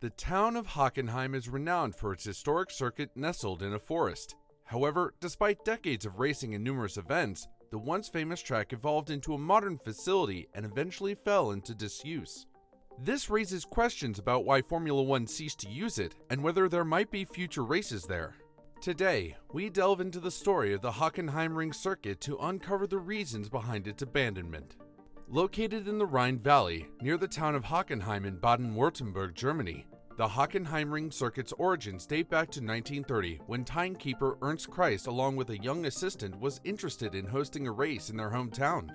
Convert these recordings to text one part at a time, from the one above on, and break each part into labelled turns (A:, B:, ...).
A: The town of Hockenheim is renowned for its historic circuit nestled in a forest. However, despite decades of racing and numerous events, the once famous track evolved into a modern facility and eventually fell into disuse. This raises questions about why Formula One ceased to use it and whether there might be future races there. Today, we delve into the story of the Hockenheimring circuit to uncover the reasons behind its abandonment. Located in the Rhine Valley, near the town of Hockenheim in Baden-Württemberg, Germany, the Hockenheimring circuit's origins date back to 1930, when timekeeper Ernst Kreis, along with a young assistant, was interested in hosting a race in their hometown.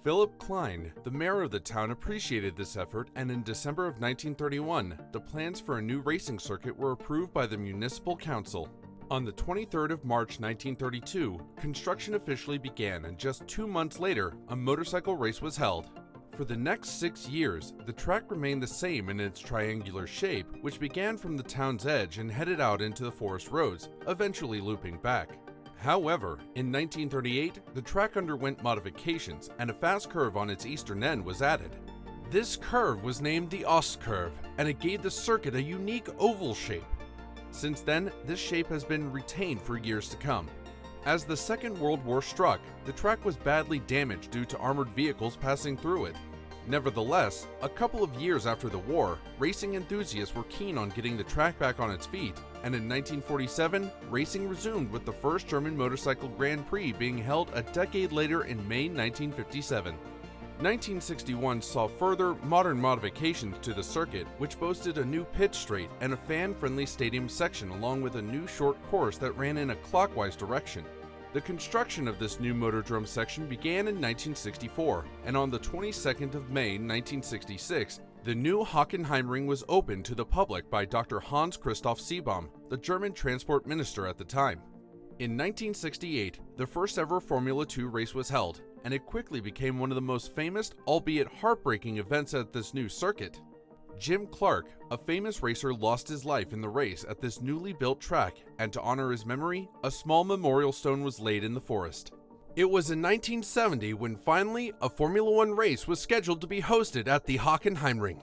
A: Philip Klein, the mayor of the town, appreciated this effort, and in December of 1931, the plans for a new racing circuit were approved by the municipal council. On the 23rd of March 1932, construction officially began, and just 2 months later, a motorcycle race was held. For the next 6 years, the track remained the same in its triangular shape, which began from the town's edge and headed out into the forest roads, eventually looping back. However, in 1938, the track underwent modifications, and a fast curve on its eastern end was added. This curve was named the Ostkurve, and it gave the circuit a unique oval shape. Since then, this shape has been retained for years to come. As the Second World War struck, the track was badly damaged due to armored vehicles passing through it. Nevertheless, a couple of years after the war, racing enthusiasts were keen on getting the track back on its feet, and in 1947, racing resumed with the first German motorcycle Grand Prix being held a decade later in May 1957. 1961 saw further modern modifications to the circuit, which boasted a new pit straight and a fan-friendly stadium section along with a new short course that ran in a clockwise direction. The construction of this new motordrome section began in 1964, and on the 22nd of May 1966, the new Hockenheimring was opened to the public by Dr. Hans Christoph Seebohm, the German transport minister at the time. In 1968, the first ever Formula 2 race was held, and it quickly became one of the most famous, albeit heartbreaking, events at this new circuit. Jim Clark, a famous racer, lost his life in the race at this newly built track, and to honor his memory, a small memorial stone was laid in the forest. It was in 1970 when finally a Formula One race was scheduled to be hosted at the Hockenheimring.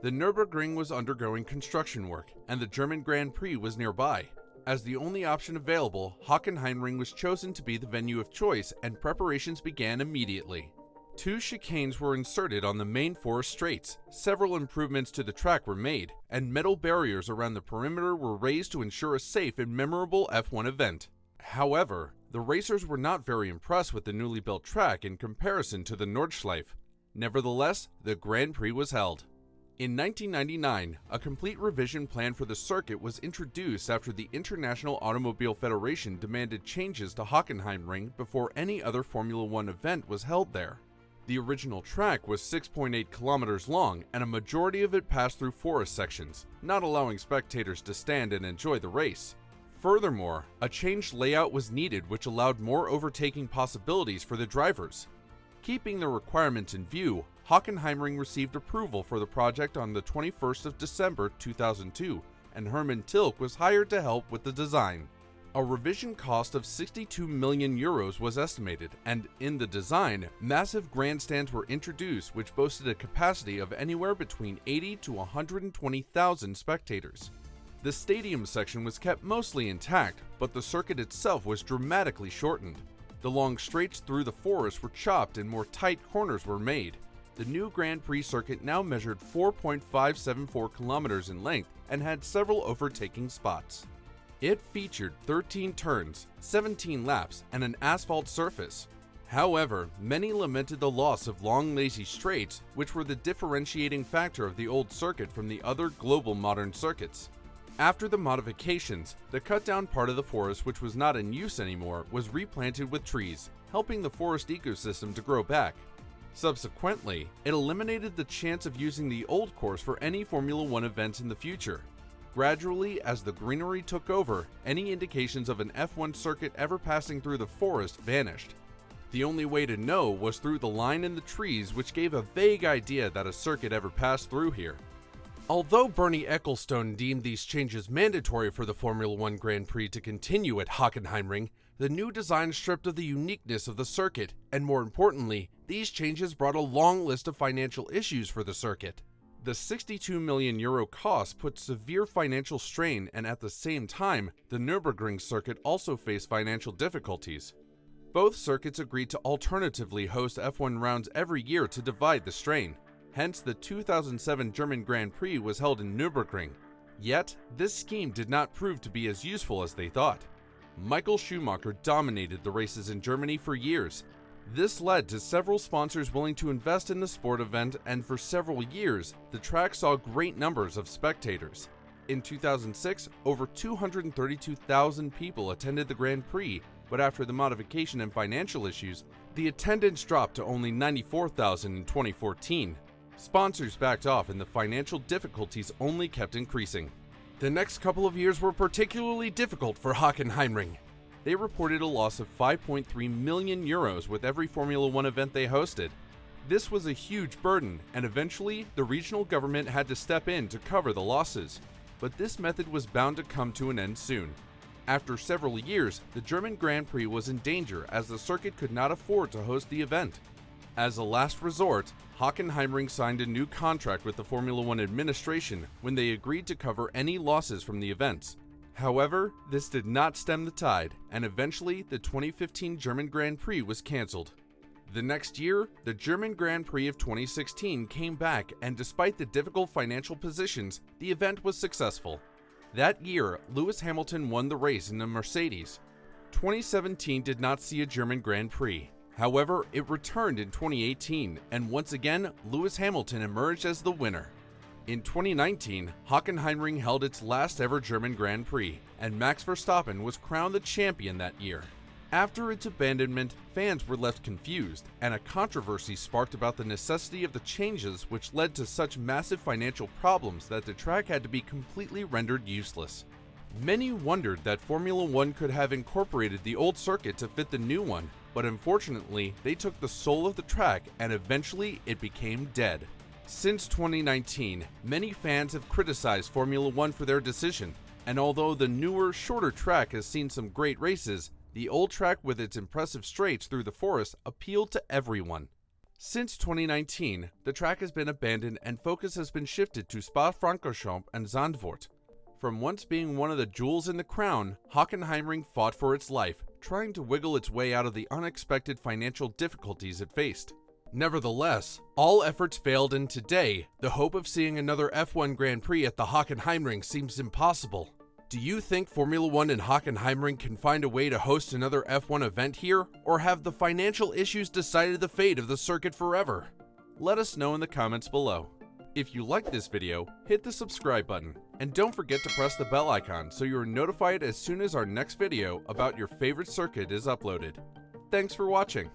A: The Nürburgring was undergoing construction work, and the German Grand Prix was nearby. As the only option available, Hockenheimring was chosen to be the venue of choice, and preparations began immediately. 2 chicanes were inserted on the main forest straights, several improvements to the track were made, and metal barriers around the perimeter were raised to ensure a safe and memorable F1 event. However, the racers were not very impressed with the newly built track in comparison to the Nordschleife. Nevertheless, the Grand Prix was held. In 1999, a complete revision plan for the circuit was introduced after the International Automobile Federation demanded changes to Hockenheimring before any other Formula One event was held there. The original track was 6.8 kilometers long, and a majority of it passed through forest sections, not allowing spectators to stand and enjoy the race. Furthermore, a changed layout was needed, which allowed more overtaking possibilities for the drivers. Keeping the requirements in view, Hockenheimring received approval for the project on the 21st of December 2002, and Hermann Tilke was hired to help with the design. A revision cost of 62 million euros was estimated, and in the design, massive grandstands were introduced which boasted a capacity of anywhere between 80 to 120,000 spectators. The stadium section was kept mostly intact, but the circuit itself was dramatically shortened. The long straights through the forest were chopped and more tight corners were made. The new Grand Prix circuit now measured 4.574 kilometers in length and had several overtaking spots. It featured 13 turns, 17 laps, and an asphalt surface. However, many lamented the loss of long lazy straights, which were the differentiating factor of the old circuit from the other global modern circuits. After the modifications, the cut-down part of the forest, which was not in use anymore, was replanted with trees, helping the forest ecosystem to grow back. Subsequently, it eliminated the chance of using the old course for any Formula One events in the future. Gradually, as the greenery took over, any indications of an F1 circuit ever passing through the forest vanished. The only way to know was through the line in the trees, which gave a vague idea that a circuit ever passed through here. Although Bernie Ecclestone deemed these changes mandatory for the Formula One Grand Prix to continue at Hockenheimring, the new design stripped of the uniqueness of the circuit, and more importantly, these changes brought a long list of financial issues for the circuit. The €62 million cost put severe financial strain, and at the same time, the Nürburgring circuit also faced financial difficulties. Both circuits agreed to alternatively host F1 rounds every year to divide the strain. Hence, the 2007 German Grand Prix was held in Nürburgring. Yet, this scheme did not prove to be as useful as they thought. Michael Schumacher dominated the races in Germany for years. This led to several sponsors willing to invest in the sport event, and for several years, the track saw great numbers of spectators. In 2006, over 232,000 people attended the Grand Prix, but after the modification and financial issues, the attendance dropped to only 94,000 in 2014. Sponsors backed off and the financial difficulties only kept increasing. The next couple of years were particularly difficult for Hockenheimring. They reported a loss of €5.3 million with every Formula One event they hosted. This was a huge burden, and eventually the regional government had to step in to cover the losses. But this method was bound to come to an end soon. After several years, the German Grand Prix was in danger as the circuit could not afford to host the event. As a last resort, Hockenheimring signed a new contract with the Formula One administration when they agreed to cover any losses from the events. However, this did not stem the tide, and eventually the 2015 German Grand Prix was cancelled. The next year, the German Grand Prix of 2016 came back, and despite the difficult financial positions, the event was successful. That year, Lewis Hamilton won the race in a Mercedes. 2017 did not see a German Grand Prix. However, it returned in 2018, and once again, Lewis Hamilton emerged as the winner. In 2019, Hockenheimring held its last ever German Grand Prix, and Max Verstappen was crowned the champion that year. After its abandonment, fans were left confused, and a controversy sparked about the necessity of the changes, which led to such massive financial problems that the track had to be completely rendered useless. Many wondered that Formula One could have incorporated the old circuit to fit the new one, but unfortunately, they took the soul of the track and eventually it became dead. Since 2019, many fans have criticized Formula One for their decision, and although the newer, shorter track has seen some great races, the old track with its impressive straights through the forest appealed to everyone. Since 2019, the track has been abandoned and focus has been shifted to Spa-Francorchamps and Zandvoort. From once being one of the jewels in the crown, Hockenheimring fought for its life, trying to wiggle its way out of the unexpected financial difficulties it faced. Nevertheless, all efforts failed, and today, the hope of seeing another F1 Grand Prix at the Hockenheimring seems impossible. Do you think Formula One and Hockenheimring can find a way to host another F1 event here, or have the financial issues decided the fate of the circuit forever? Let us know in the comments below. If you liked this video, hit the subscribe button, and don't forget to press the bell icon so you are notified as soon as our next video about your favorite circuit is uploaded. Thanks for watching.